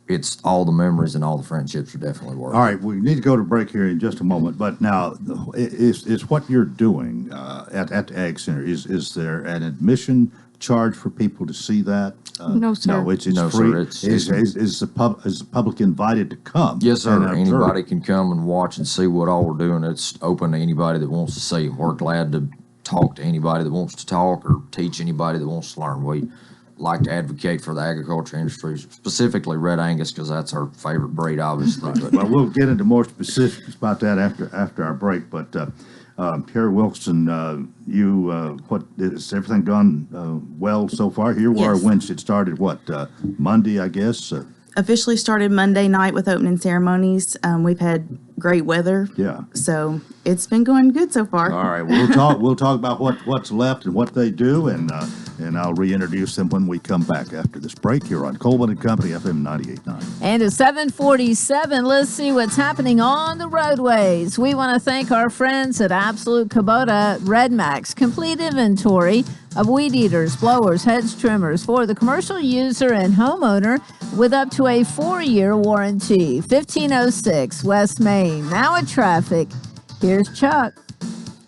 it's all the memories and all the friendships are definitely worth it. All right, we need to go to break here in just a moment. But now, is what you're doing at the Ag Center, is there an admission charge for people to see that? No, sir. No, it's No, free. sir, Is the public invited to come? Yes, sir. and observe? Anybody can come and watch and see what all we're doing. It's open to anybody that wants to see. We're glad to talk to anybody that wants to talk or teach anybody that wants to learn. We like to advocate for the agriculture industry, specifically Red Angus, because that's our favorite breed, obviously. But Well, we'll get into more specifics about that after our break. But Terry Wilson, what is everything gone well so far? Here we are. Yes. When it started, Monday, I guess. Officially started Monday night with opening ceremonies. We've had great weather, Yeah. so it's been going good so far. All right. We'll talk. We'll talk about what's left and what they do, and I'll reintroduce them when we come back after this break here on Coleman and Company FM 98.9. And at 7:47, let's see what's happening on the roadways. We want to thank our friends at Absolute Kubota Red Max. Complete inventory of weed eaters, blowers, hedge trimmers for the commercial user and homeowner with up to a 4-year warranty. 1506 West Main. Now at traffic. Here's Chuck.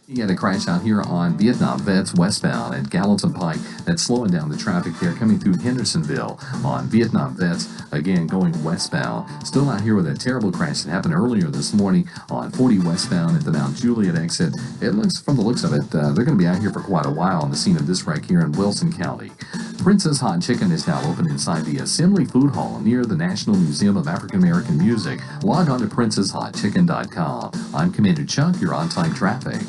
You had a crash out here on Vietnam Vets westbound at Gallatin Pike. That's slowing down the traffic there coming through Hendersonville on Vietnam Vets, again going westbound. Still out here with a terrible crash that happened earlier this morning on 40 westbound at the Mount Juliet exit. It looks, from the looks of it, they're going to be out here for quite a while on the scene of this wreck here in Wilson County. Princess Hot Chicken is now open inside the Assembly Food Hall near the National Museum of African American Music. Log on to princesshotchicken.com. I'm Commander Chuck, you're on-time traffic.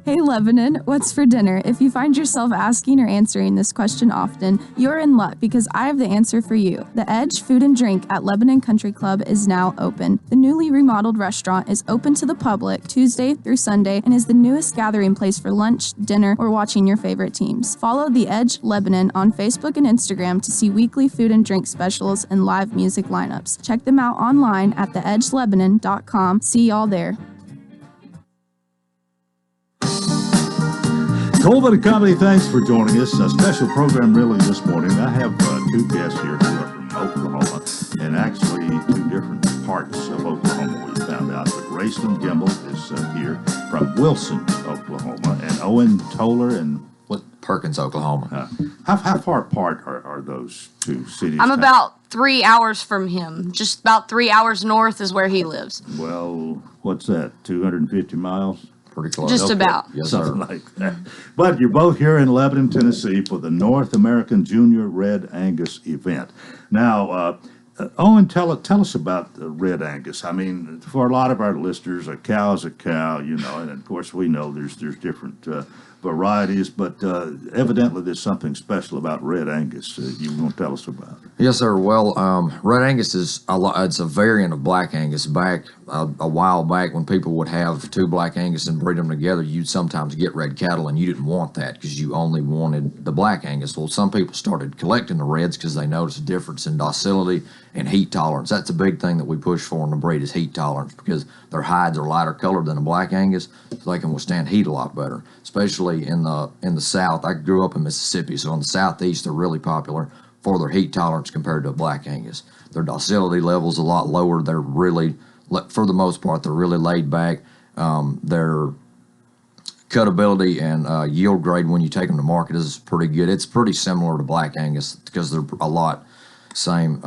Hey Lebanon, what's for dinner? If you find yourself asking or answering this question often, you're in luck because I have the answer for you. The Edge Food and Drink at Lebanon Country Club is now open. The newly remodeled restaurant is open to the public Tuesday through Sunday and is the newest gathering place for lunch, dinner, or watching your favorite teams. Follow The Edge Lebanon on Facebook and Instagram to see weekly food and drink specials and live music lineups. Check them out online at theedgelebanon.com. See y'all there. Coleman and Company, thanks for joining us. A special program really this morning. I have two guests here who are from Oklahoma, and actually two different parts of Oklahoma we found out. But Raceland Gimbel is here from Wilson, Oklahoma, and Owen Toller and Perkins, Oklahoma. How far apart are those two cities? I'm about 3 hours from him. Just about 3 hours north is where he lives. Well, what's that, 250 miles? Pretty close. Just about. Yes, Something sir. like that. But you're both here in Lebanon, Tennessee for the North American Junior Red Angus event. Now, Owen, tell us about the Red Angus. I mean, for a lot of our listeners, a cow is a cow, and of course we know there's different varieties, but evidently there's something special about Red Angus you want to tell us about. Yes, sir. Well, Red Angus is it's a variant of Black Angus. Back a while back, when people would have two Black Angus and breed them together, you'd sometimes get red cattle, and you didn't want that because you only wanted the Black Angus. Well, some people started collecting the Reds because they noticed a difference in docility and heat tolerance. That's a big thing that we push for in the breed is heat tolerance, because their hides are lighter colored than a Black Angus, so they can withstand heat a lot better, especially in the South. I grew up in Mississippi, so in the Southeast they're really popular for their heat tolerance compared to a Black Angus. Their docility level's a lot lower. They're really, for the most part, they're really laid back. Their cutability and yield grade when you take them to market is pretty good. It's pretty similar to Black Angus because they're a lot same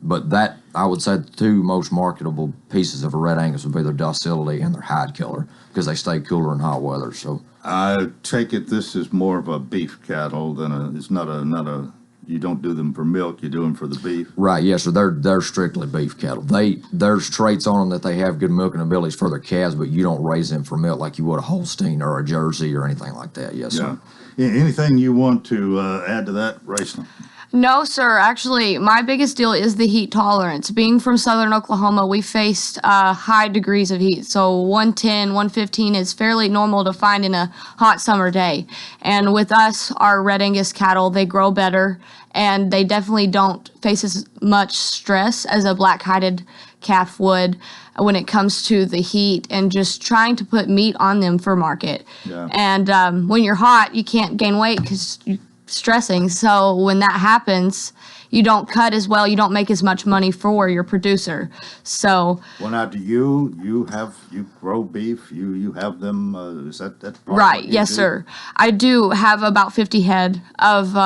But that, I would say, the two most marketable pieces of a Red Angus would be their docility and their hide color, because they stay cooler in hot weather. So I take it this is more of a beef cattle than it's not a, you don't do them for milk, you do them for the beef. right, yes, sir. They're strictly beef cattle. There's traits on them that they have good milking abilities for their calves, but you don't raise them for milk like you would a Holstein or a Jersey or anything like that. Yes, sir. Anything you want to add to that, Raceland? No, sir. Actually, my biggest deal is the heat tolerance. Being from southern Oklahoma, we faced high degrees of heat. So 110, 115 is fairly normal to find in a hot summer day. And with us, our Red Angus cattle, they grow better, and they definitely don't face as much stress as a black-hided calf would when it comes to the heat and just trying to put meat on them for market. Yeah. And when you're hot, you can't gain weight because you're stressing. So when that happens, you don't cut as well. You don't make as much money for your producer. So Well, now, do you grow beef? You have them? Is that part of right? what you Yes, do? sir. I do have about 50 head of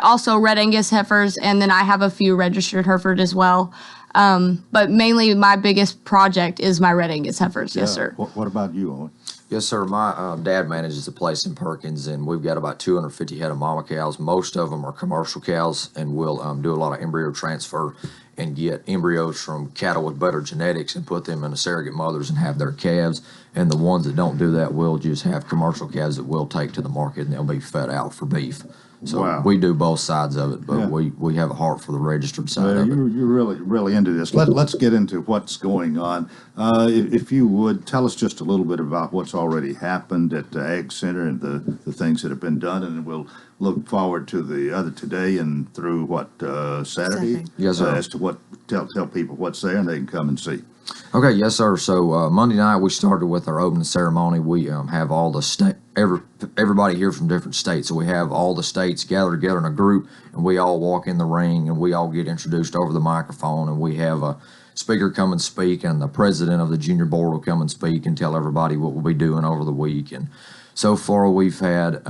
also Red Angus heifers, and then I have a few registered Hereford as well. But mainly my biggest project is my Red Angus heifers. Yes, sir. What about you, Owen? Yes, sir. My dad manages a place in Perkins, and we've got about 250 head of mama cows. Most of them are commercial cows, and we'll do a lot of embryo transfer and get embryos from cattle with better genetics and put them into surrogate mothers and have their calves. And the ones that don't do that, we'll just have commercial calves that we'll take to the market, and they'll be fed out for beef. So Wow. we do both sides of it, but Yeah. we have a heart for the registered side Well, of it. you're really into this. Let's get into what's going on. If you would, tell us just a little bit about what's already happened at the Ag Center and the things that have been done, and we'll look forward to the other today and through Saturday? Yes, sir. As to tell people what's there, and they can come and see. Okay, yes, sir. So Monday night we started with our opening ceremony. We have all the everybody here from different states. So we have all the states gathered together in a group, and we all walk in the ring, and we all get introduced over the microphone, and we have a speaker come and speak, and the president of the junior board will come and speak and tell everybody what we'll be doing over the week. And so far we've had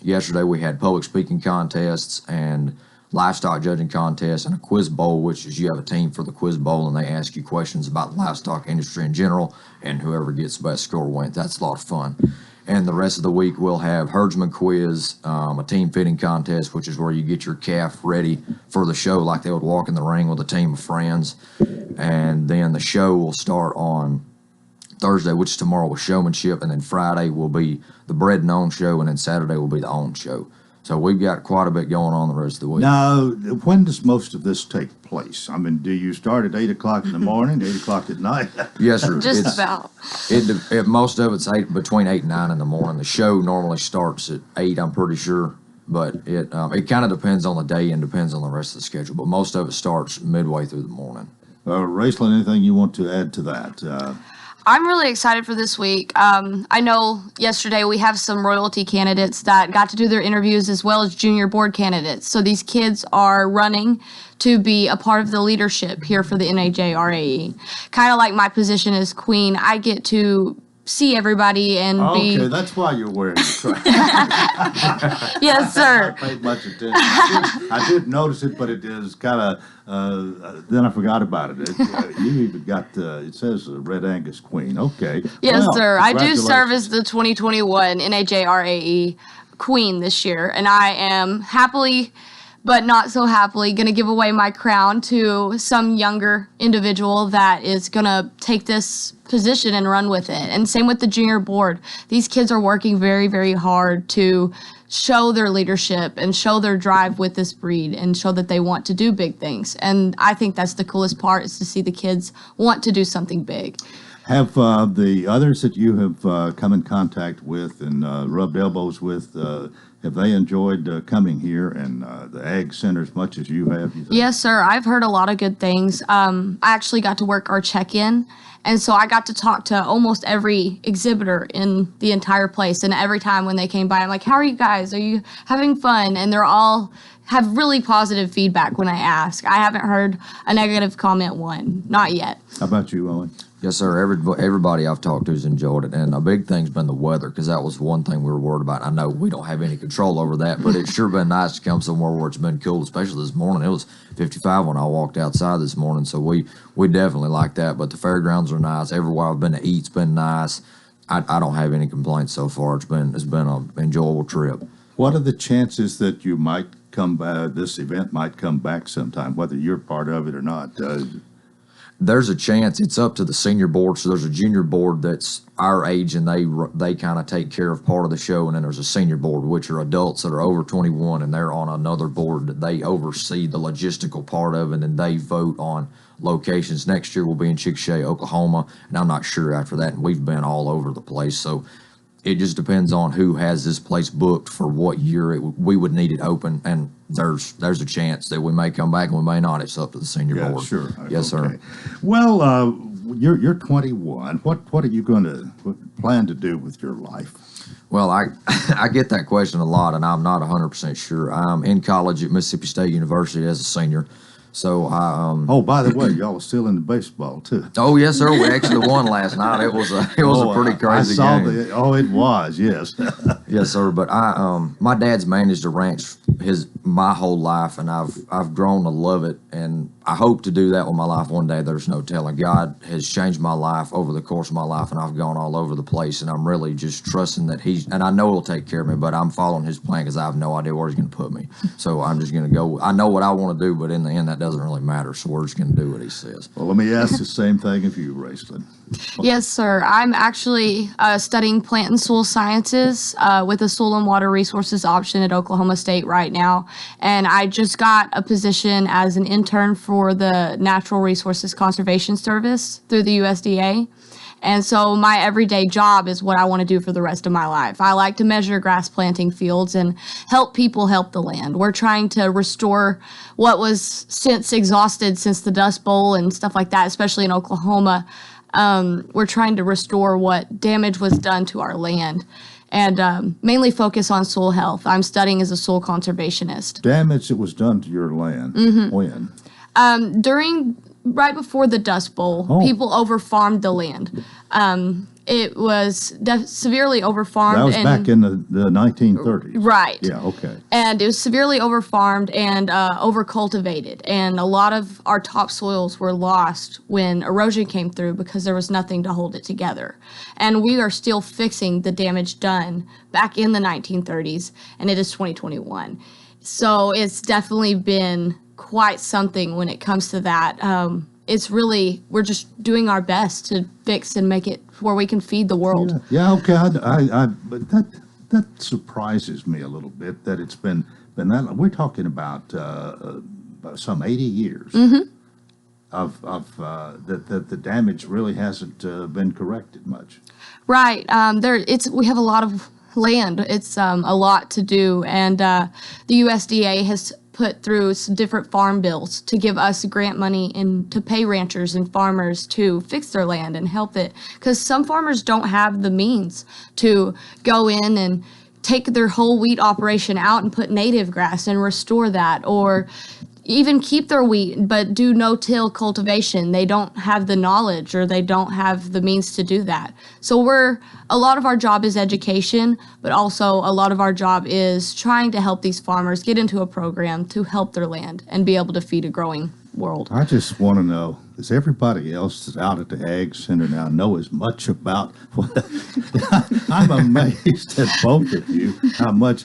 yesterday we had public speaking contests and livestock judging contest and a quiz bowl, which is you have a team for the quiz bowl and they ask you questions about the livestock industry in general, and whoever gets the best score wins. That's a lot of fun. And the rest of the week we'll have herdsman quiz, a team fitting contest, which is where you get your calf ready for the show like they would walk in the ring with a team of friends. And then the show will start on Thursday, which is tomorrow, with showmanship, and then Friday will be the bred and owned show, and then Saturday will be the owned show. So we've got quite a bit going on the rest of the week. Now, when does most of this take place? I mean, do you start at 8 o'clock in the morning, 8 o'clock at night? Yes, sir. Just about. Most of it's between 8 and 9 in the morning. The show normally starts at 8, I'm pretty sure, but it kind of depends on the day and depends on the rest of the schedule. But most of it starts midway through the morning. Raceland, anything you want to add to that? I'm really excited for this week. I know yesterday we have some royalty candidates that got to do their interviews as well as junior board candidates. So these kids are running to be a part of the leadership here for the NAJRAE. Kind of like my position as queen, I get to see everybody and be... Okay, that's why you're wearing the crown. Yes, sir. I paid much attention. I did notice it, but it is kind of, then I forgot about it. You even got, it says Red Angus Queen. Okay. Yes, Well, sir. I do serve congratulations. as the 2021 NAJRAE queen this year, and I am happily, but not so happily, going to give away my crown to some younger individual that is going to take this position and run with it. And same with the junior board. These kids are working very, very hard to show their leadership and show their drive with this breed and show that they want to do big things. And I think that's the coolest part, is to see the kids want to do something big. Have the others that you have come in contact with and rubbed elbows with, have they enjoyed coming here and the Ag Center as much as you have? Yes, sir. I've heard a lot of good things. I actually got to work our check-in, and so I got to talk to almost every exhibitor in the entire place. And every time when they came by, I'm like, how are you guys? Are you having fun? And they're all have really positive feedback when I ask. I haven't heard a negative comment one, not yet. How about you, Owen? Yes, sir. Everybody I've talked to has enjoyed it, and a big thing's been the weather, because that was one thing we were worried about. I know we don't have any control over that, but it's sure been nice to come somewhere where it's been cool, especially this morning. It was 55 when I walked outside this morning, so we definitely like that. But the fairgrounds are nice. Everywhere I've been to eat's been nice. I don't have any complaints so far. It's been an enjoyable trip. What are the chances that you might come back? This event might come back sometime, whether you're part of it or not. There's a chance. It's up to the senior board. So there's a junior board that's our age, and they kind of take care of part of the show, and then there's a senior board, which are adults that are over 21, and they're on another board that they oversee the logistical part of, and then they vote on locations. Next year we'll be in Chickasha, Oklahoma, and I'm not sure after that. And we've been all over the place, so it just depends on who has this place booked for what year we would need it open, and there's a chance that we may come back and we may not. It's up to the senior board. Sure. Yes, Okay. sir. Well, you're 21. What are you going to plan to do with your life? Well, I get that question a lot, and I'm not 100% sure. I'm in college at Mississippi State University as a senior. So I Oh, by the way, y'all are still in the baseball too. Oh yes, sir. We actually won last night. It was a pretty crazy I saw game. it was, yes. Yes, sir. But my dad's managed a ranch my whole life, and I've grown to love it, and I hope to do that with my life one day. There's no telling. God has changed my life over the course of my life, and I've gone all over the place, and I'm really just trusting that and I know He'll take care of me, but I'm following His plan because I have no idea where He's going to put me. So I'm just going to go. I know what I want to do, but in the end, that doesn't really matter. So we're just going to do what He says. Well, let me ask the same thing of you, Raceland. Yes, sir. I'm actually studying plant and soil sciences with a soil and water resources option at Oklahoma State right now. And I just got a position as an intern for the Natural Resources Conservation Service through the USDA. And so my everyday job is what I want to do for the rest of my life. I like to measure grass planting fields and help people help the land. We're trying to restore what was since exhausted since the Dust Bowl and stuff like that, especially in Oklahoma. We're trying to restore what damage was done to our land and mainly focus on soil health. I'm studying as a soil conservationist. Damage that was done to your land. When? Right before the Dust Bowl, people overfarmed the land. It was severely overfarmed. That was back in the 1930s. Right. Yeah, okay. And it was severely overfarmed and overcultivated. And a lot of our topsoils were lost when erosion came through because there was nothing to hold it together. And we are still fixing the damage done back in the 1930s, and it is 2021. So it's definitely been quite something when it comes to that. It's really, we're just doing our best to fix and make it where we can feed the world. Yeah, okay. But that surprises me a little bit that it's been that. We're talking about some 80 years of that the damage really hasn't been corrected much. Right. We have a lot of land. It's a lot to do, and the USDA has put through some different farm bills to give us grant money and to pay ranchers and farmers to fix their land and help it, because some farmers don't have the means to go in and take their whole wheat operation out and put native grass and restore that, or even keep their wheat but do no-till cultivation. They don't have the knowledge or they don't have the means to do that. So a lot of our job is education, but also a lot of our job is trying to help these farmers get into a program to help their land and be able to feed a growing world. I just want to know, does everybody else out at the Ag Center now know as much about I'm amazed at both of you, how much,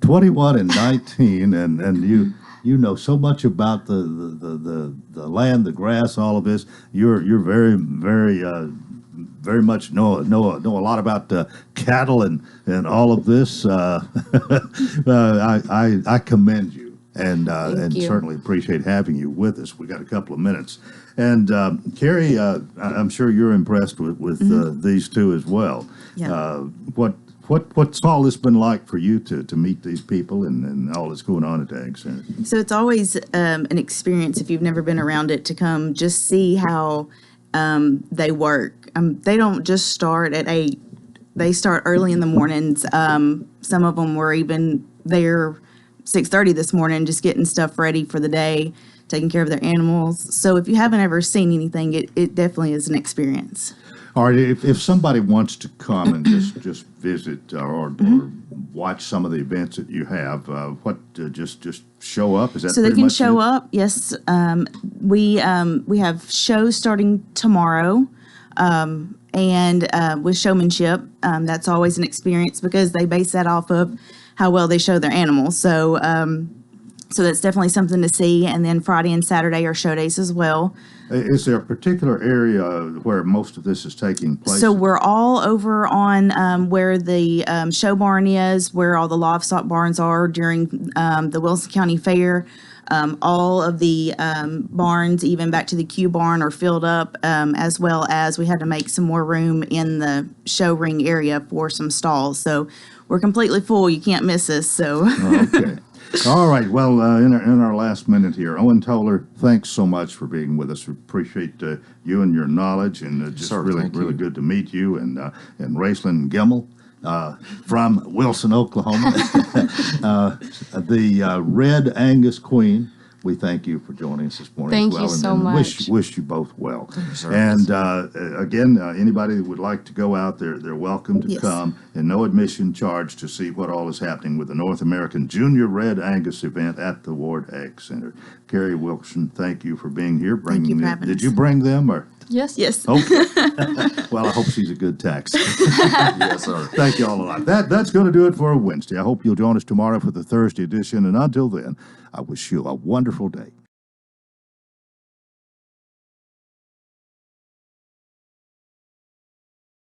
21 and 19, and you know so much about the land, the grass, all of this. You're very, very, very much know a lot about cattle and all of this. I commend you and certainly appreciate having you with us. We got a couple of minutes, and Carrie, I'm sure you're impressed with these two as well. Yeah. What's all this been like for you to meet these people and all that's going on at the Ag Center? So it's always an experience, if you've never been around it, to come just see how they work. They don't just start at 8. They start early in the mornings. Some of them were even there 6:30 this morning just getting stuff ready for the day. taking care of their animals. So if you haven't ever seen anything, it definitely is an experience. All right, if somebody wants to come and just visit or watch some of the events that you have, just show up? Is that so they pretty can much show it? up? Yes, we have shows starting tomorrow, and with showmanship, that's always an experience because they base that off of how well they show their animals. So so that's definitely something to see. And then Friday and Saturday are show days as well. Is there a particular area where most of this is taking place? So we're all over on where the show barn is, where all the livestock barns are during the Wilson County Fair. All of the barns, even back to the Q barn, are filled up, as well as we had to make some more room in the show ring area for some stalls. So we're completely full. You can't miss us. So. Okay. All right. Well, in our last minute here, Owen Toller, thanks so much for being with us. We appreciate you and your knowledge, and just really good to meet you and Raceland Gimmel from Wilson, Oklahoma, the Red Angus Queen. We thank you for joining us this morning. Thank as well, you so and much. Wish you both well. And again, anybody that would like to go out there, they're welcome to come, and no admission charge to see what all is happening with the North American Junior Red Angus event at the Ward Ag Center. Carrie Wilson, thank you for being here. Thank you for having Did us. you bring them or? Yes. Yes. Okay. Well, I hope she's a good tax. Yes, sir. Thank you all a lot. That's going to do it for Wednesday. I hope you'll join us tomorrow for the Thursday edition. And until then, I wish you a wonderful day.